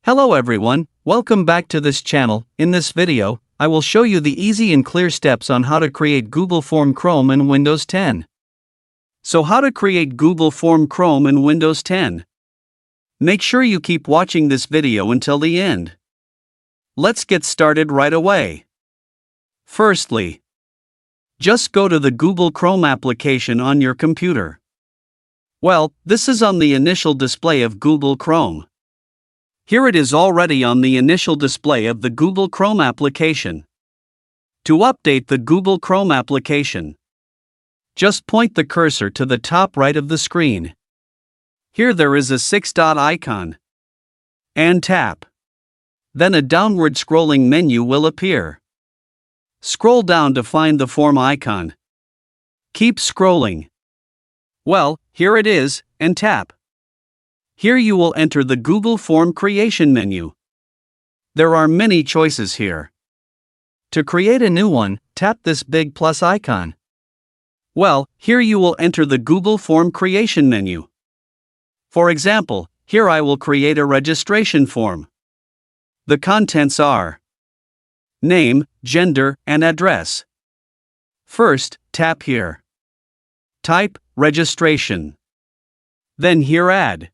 Hello everyone, welcome back to this channel. In this video, I will show you the easy and clear steps on how to create Google Form Chrome in Windows 10. So how to create Google Form Chrome in Windows 10? Make sure you keep watching this video until the end. Let's get started right away. Firstly, just go to the Google Chrome application on your computer. Well, this is on the initial display of Google Chrome. Here it is already on the initial display of the Google Chrome application. To update the Google Chrome application, just point the cursor to the top right of the screen. Here there is a 6-dot icon. And tap. Then a downward scrolling menu will appear. Scroll down to find the form icon. Keep scrolling. Well, here it is, and tap. Here you will enter the Google Form Creation menu. There are many choices here. To create a new one, tap this big plus icon. Well, here you will enter the Google Form Creation menu. For example, here I will create a registration form. The contents are name, gender, and address. First, tap here. Type registration. Then here add.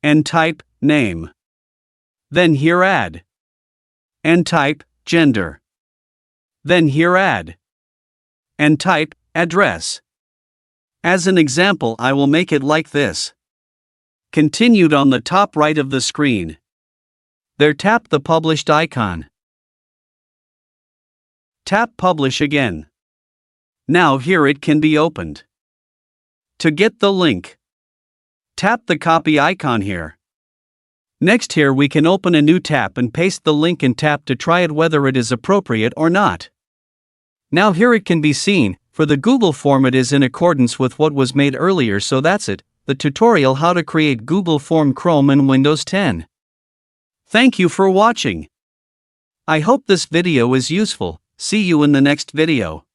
And type name. Then here add. And type gender. Then here add. And type address. As an example, I will make it like this. Continued on the top right of the screen. There tap the published icon. Tap publish again. Now here it can be opened. To get the link, tap the copy icon here. Next here we can open a new tab and paste the link and tap to try it whether it is appropriate or not. Now here it can be seen, for the Google form it is in accordance with what was made earlier, so that's it, the tutorial how to create Google Form Chrome in Windows 10. Thank you for watching. I hope this video is useful. See you in the next video.